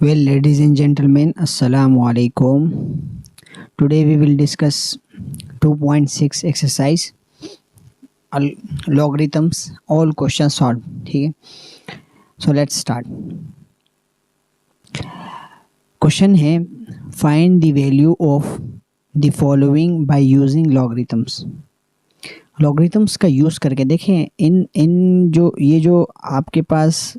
Well, ladies and gentlemen, Assalamu alaikum. Today we will discuss 2.6 exercise logarithms, all questions solved. ठीक है, so let's start. Question है find the value of the following by using logarithms. logarithms का use करके देखें इन जो आपके पास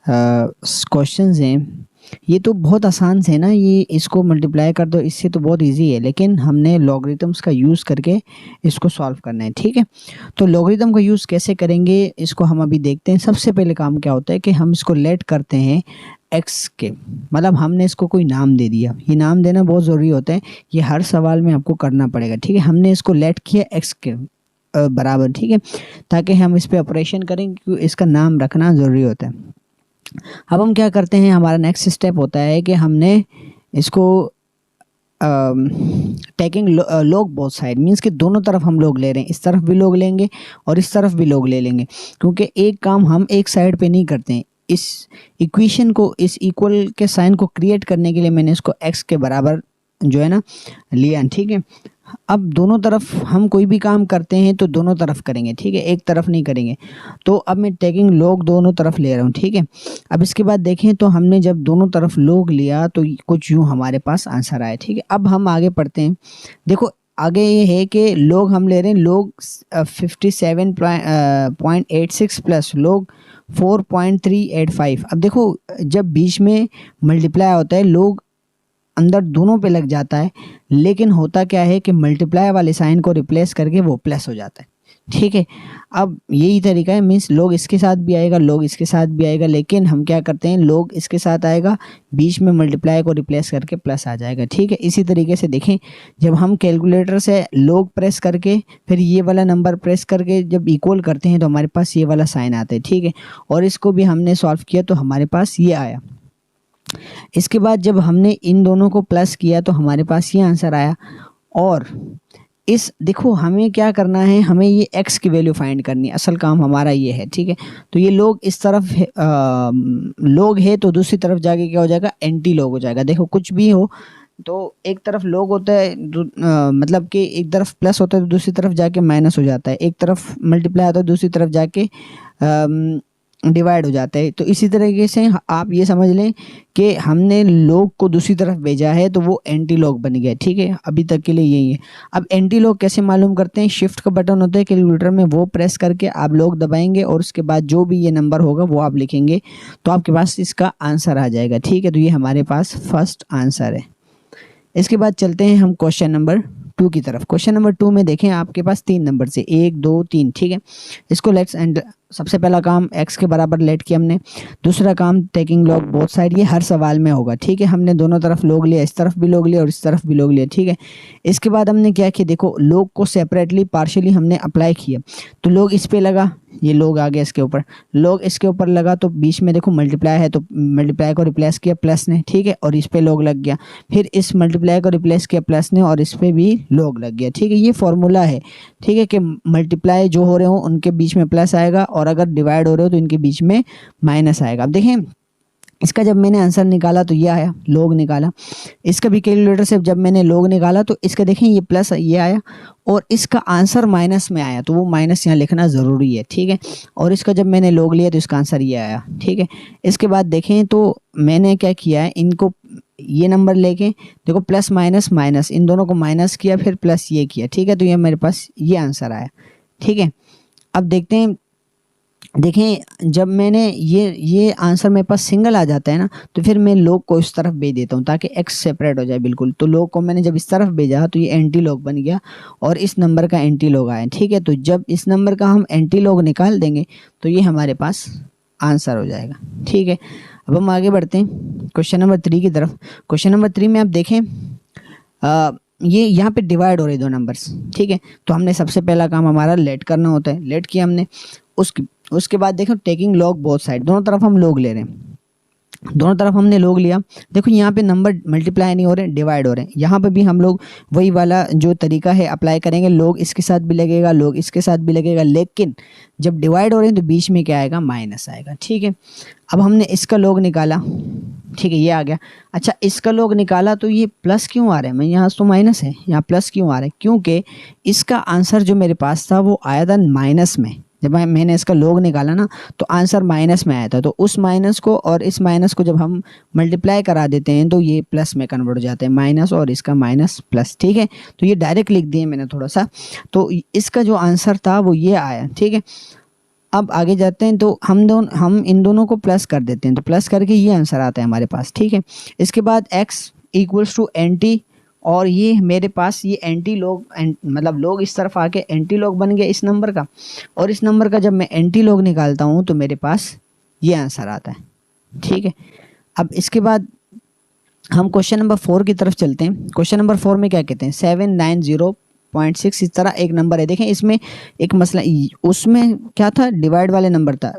questions हैं, ये तो बहुत आसान से ना, ये इसको मल्टीप्लाई कर दो, इससे तो बहुत इजी है, लेकिन हमने लॉगरिथम्स का यूज़ करके इसको सॉल्व करना है। ठीक है, तो लॉगरिथम का यूज़ कैसे करेंगे इसको हम अभी देखते हैं। सबसे पहले काम क्या होता है कि हम इसको लेट करते हैं एक्स के, मतलब हमने इसको कोई नाम दे दिया। ये नाम देना बहुत ज़रूरी होता है, ये हर सवाल में आपको करना पड़ेगा। ठीक है, हमने इसको लेट किया एक्स के बराबर, ठीक है, ताकि हम इस पर ऑपरेशन करें, क्योंकि इसका नाम रखना ज़रूरी होता है। अब हम क्या करते हैं, हमारा नेक्स्ट स्टेप होता है कि हमने इसको taking log both side, means कि दोनों तरफ हम लोग ले रहे हैं, इस तरफ भी लोग लेंगे और इस तरफ भी लोग ले लेंगे, क्योंकि एक काम हम एक साइड पे नहीं करते हैं। इस इक्वेशन को, इस इक्वल के साइन को क्रिएट करने के लिए मैंने इसको एक्स के बराबर जो है ना लिया। ठीक है, अब दोनों तरफ हम कोई भी काम करते हैं तो दोनों तरफ करेंगे, ठीक है, एक तरफ नहीं करेंगे। तो अब मैं टेकिंग लॉग दोनों तरफ ले रहा हूँ। ठीक है, अब इसके बाद देखें तो हमने जब दोनों तरफ लॉग लिया तो कुछ यूँ हमारे पास आंसर आया। ठीक है, अब हम आगे पढ़ते हैं। देखो आगे ये है कि लॉग हम ले रहे हैं, लॉग 57.86 प्लस लॉग 4.385। अब देखो जब बीच में मल्टीप्लाई होता है, लॉग अंदर दोनों पे लग जाता है, लेकिन होता क्या है कि मल्टीप्लाई वाले साइन को रिप्लेस करके वो प्लस हो जाता है। ठीक है, अब यही तरीका है, मीन्स लॉग इसके साथ भी आएगा, लॉग इसके साथ भी आएगा, लेकिन हम क्या करते हैं, लॉग इसके साथ आएगा, बीच में मल्टीप्लाई को रिप्लेस करके प्लस आ जाएगा। ठीक है, इसी तरीके से देखें, जब हम कैलकुलेटर से लॉग प्रेस करके फिर ये वाला नंबर प्रेस करके जब इक्वल करते हैं तो हमारे पास ये वाला साइन आता है। ठीक है, और इसको भी हमने सॉल्व किया तो हमारे पास ये आया। इसके बाद जब हमने इन दोनों को प्लस किया तो हमारे पास ये आंसर आया। और इस देखो हमें क्या करना है, हमें ये x की वैल्यू फाइंड करनी है, असल काम हमारा ये है। ठीक है, तो ये लोग इस तरफ लोग है तो दूसरी तरफ जाके क्या हो जाएगा, एंटी लोग हो जाएगा। देखो कुछ भी हो तो एक तरफ लोग होता है, मतलब कि एक तरफ प्लस होता है तो दूसरी तरफ जाके माइनस हो जाता है, एक तरफ मल्टीप्लाई होता है दूसरी तरफ जाके डिवाइड हो जाता है। तो इसी तरीके से आप ये समझ लें कि हमने लॉग को दूसरी तरफ भेजा है तो वो एंटी लॉग बन गया। ठीक है, अभी तक के लिए यही है। अब एंटी लॉग कैसे मालूम करते हैं, शिफ्ट का बटन होता है कैलकुलेटर में, वो प्रेस करके आप लॉग दबाएंगे और उसके बाद जो भी ये नंबर होगा वो आप लिखेंगे तो आपके पास इसका आंसर आ जाएगा। ठीक है, तो ये हमारे पास फर्स्ट आंसर है। इसके बाद चलते हैं हम क्वेश्चन नंबर 2 की तरफ। क्वेश्चन नंबर 2 में देखें आपके पास 3 नंबर से 1 2 3। ठीक है, इसको लेट्स एंड सबसे पहला काम x के बराबर लेट किया हमने, दूसरा काम टेकिंग लॉग बोथ साइड, ये हर सवाल में होगा। ठीक है, हमने दोनों तरफ लॉग लिया, इस तरफ भी लॉग लिया और इस तरफ भी लॉग लिया। ठीक है, इसके बाद हमने क्या किया, देखो लॉग को सेपरेटली पार्शियली हमने अप्लाई किया, तो लॉग इस पे लगा, ये लॉग आ गया इसके ऊपर, लॉग इसके ऊपर लगा तो बीच में देखो मल्टीप्लाई है तो मल्टीप्लाई को रिप्लेस किया प्लस ने। ठीक है, और इस पे लॉग लग गया, फिर इस मल्टीप्लाई को रिप्लेस किया प्लस ने और इस पे भी लॉग लग गया। ठीक है, ये फॉर्मूला है। ठीक है, कि मल्टीप्लाई जो हो रहे हो उनके बीच में प्लस आएगा और अगर डिवाइड हो रहे हो तो इनके बीच में माइनस आएगा। अब देखें इसका जब मैंने आंसर निकाला तो ये आया, लॉग निकाला। इसका भी कैलकुलेटर से जब मैंने लॉग निकाला तो इसका देखें ये प्लस ये आया और इसका आंसर माइनस में आया, तो वो माइनस यहाँ लिखना ज़रूरी है। ठीक है, और इसका जब मैंने लॉग लिया तो इसका आंसर ये आया। ठीक है, इसके बाद देखें तो मैंने क्या किया है, इनको ये नंबर लेके देखो प्लस माइनस माइनस, इन दोनों को माइनस किया फिर प्लस ये किया। ठीक है, तो ये मेरे पास ये आंसर आया। ठीक है, अब देखते हैं, देखें जब मैंने ये आंसर मेरे पास सिंगल आ जाता है ना तो फिर मैं लॉग को इस तरफ भेज देता हूँ ताकि x सेपरेट हो जाए बिल्कुल। तो लॉग को मैंने जब इस तरफ भेजा तो ये एंटी लॉग बन गया और इस नंबर का एंटी लॉग आया। ठीक है, तो जब इस नंबर का हम एंटी लॉग निकाल देंगे तो ये हमारे पास आंसर हो जाएगा। ठीक है, अब हम आगे बढ़ते हैं क्वेश्चन नंबर 3 की तरफ। क्वेश्चन नंबर 3 में आप देखें ये यहाँ पे डिवाइड हो रहे दो नंबर्स। ठीक है, तो हमने सबसे पहला काम हमारा लेट करना होता है, लेट किया हमने। उसके बाद देखो टेकिंग लॉग बोथ साइड, दोनों तरफ हम लॉग ले रहे हैं, दोनों तरफ हमने लॉग लिया। देखो यहाँ पे नंबर मल्टीप्लाई नहीं हो रहे, डिवाइड हो रहे हैं। यहाँ पे भी हम लोग वही वाला जो तरीका है अप्लाई करेंगे, लॉग इसके साथ भी लगेगा, लॉग इसके साथ भी लगेगा, लेकिन जब डिवाइड हो रहे हैं तो बीच में क्या आएगा, माइनस आएगा। ठीक है, अब हमने इसका लॉग निकाला, ठीक है, ये आ गया। अच्छा, इसका लोग निकाला तो ये प्लस क्यों आ रहा है, मैं यहाँ तो माइनस है, यहाँ प्लस क्यों आ रहा है, क्योंकि इसका आंसर जो मेरे पास था वो आया था माइनस में। जब मैंने इसका लोग निकाला ना तो आंसर माइनस में आया था, तो उस माइनस को और इस माइनस को जब हम मल्टीप्लाई करा देते हैं तो ये प्लस में कन्वर्ट हो जाते हैं, माइनस और इसका माइनस प्लस। ठीक है, तो ये डायरेक्ट लिख दिए मैंने थोड़ा सा, तो इसका जो आंसर था वो ये आया। ठीक है, अब आगे जाते हैं तो हम इन दोनों को प्लस कर देते हैं, तो प्लस करके ये आंसर आता है हमारे पास। ठीक है, इसके बाद x इक्वल्स टू NT, और ये मेरे पास ये एंटी लोग मतलब लोग इस तरफ आके एंटी लोग बन गए इस नंबर का, और इस नंबर का जब मैं एंटी लोग निकालता हूँ तो मेरे पास ये आंसर आता है। ठीक है, अब इसके बाद हम क्वेश्चन नंबर 4 की तरफ चलते हैं। क्वेश्चन नंबर 4 में क्या कहते हैं, 790.6 इस तरह एक नंबर है। देखें इसमें एक मसला, उसमें क्या था, डिवाइड वाले नंबर था।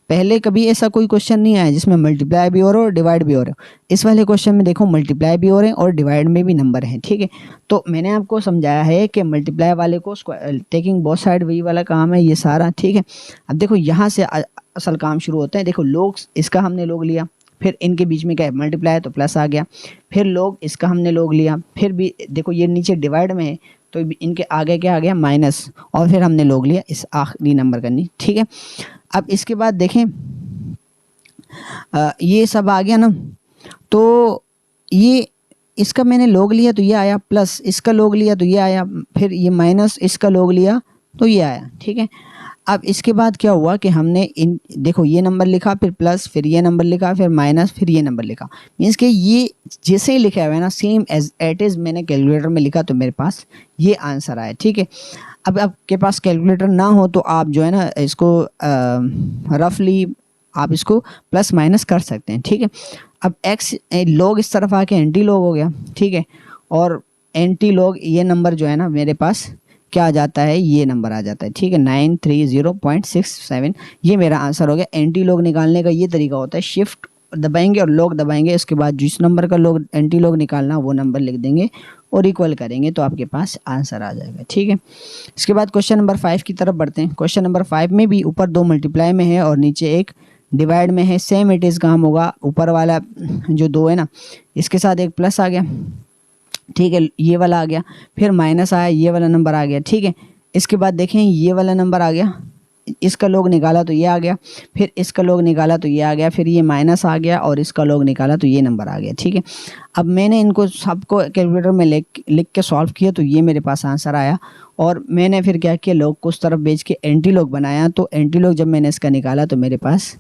पहले कभी ऐसा कोई क्वेश्चन नहीं आया जिसमें मल्टीप्लाई भी हो रहा हो और डिवाइड भी हो रहा हो। इस वाले क्वेश्चन में देखो मल्टीप्लाई भी हो रहे हैं और डिवाइड में भी नंबर हैं। ठीक है, तो मैंने आपको समझाया है कि मल्टीप्लाई वाले को टेकिंग बोथ साइड वही वाला काम है ये सारा। ठीक है, अब देखो यहाँ से असल काम शुरू होता है। देखो लोग इसका हमने लोग लिया, फिर इनके बीच में क्या है मल्टीप्लाई तो प्लस आ गया, फिर लोग इसका हमने लोग लिया, फिर भी देखो ये नीचे डिवाइड में है तो इनके आगे क्या आ गया माइनस, और फिर हमने लोग लिया इस आखिरी नंबर का नहीं। ठीक है, अब इसके बाद देखें ये सब आ गया ना, तो ये इसका मैंने लोग लिया तो ये आया, प्लस इसका लोग लिया तो ये आया, फिर ये माइनस इसका लोग लिया तो ये आया। ठीक है, अब इसके बाद क्या हुआ कि हमने इन देखो ये नंबर लिखा, फिर प्लस, फिर ये नंबर लिखा, फिर माइनस, फिर ये नंबर लिखा। मीन्स कि ये जैसे ही लिखा हुआ है ना सेम एज एट इज़ मैंने कैलकुलेटर में लिखा तो मेरे पास ये आंसर आया। ठीक है, अब आपके पास कैलकुलेटर ना हो तो आप जो है ना इसको रफली आप इसको प्लस माइनस कर सकते हैं। ठीक है, अब x लोग इस तरफ आके एंटी लोग हो गया। ठीक है, और एंटी लोग ये नंबर जो है ना मेरे पास क्या आ जाता है, ये नंबर आ जाता है। ठीक है, 930.67 ये मेरा आंसर हो गया। एंटी लोग निकालने का ये तरीका होता है, शिफ्ट दबाएंगे और लोग दबाएंगे, इसके बाद जिस नंबर का लोग एंटी लोग निकालना वो नंबर लिख देंगे और इक्वल करेंगे तो आपके पास आंसर आ जाएगा। ठीक है, इसके बाद क्वेश्चन नंबर 5 की तरफ बढ़ते हैं। क्वेश्चन नंबर 5 में भी ऊपर 2 मल्टीप्लाई में है और नीचे एक डिवाइड में है। सेम इट इज़ काम होगा, ऊपर वाला जो 2 है ना इसके साथ एक प्लस आ गया। ठीक है, ये वाला आ गया, फिर माइनस आया, ये वाला नंबर आ गया। ठीक है, इसके बाद देखें ये वाला नंबर आ गया, इसका लोग निकाला तो ये आ गया, फिर इसका लोग निकाला तो ये आ गया, फिर ये माइनस आ गया और इसका लोग निकाला तो ये नंबर आ गया। ठीक है, अब मैंने इनको सबको कैलकुलेटर में लिख के सॉल्व किया तो ये मेरे पास आंसर आया, और मैंने फिर क्या किया लोग को उस तरफ भेज के एंटी लोग बनाया, तो एंटी लोग जब मैंने इसका निकाला तो मेरे पास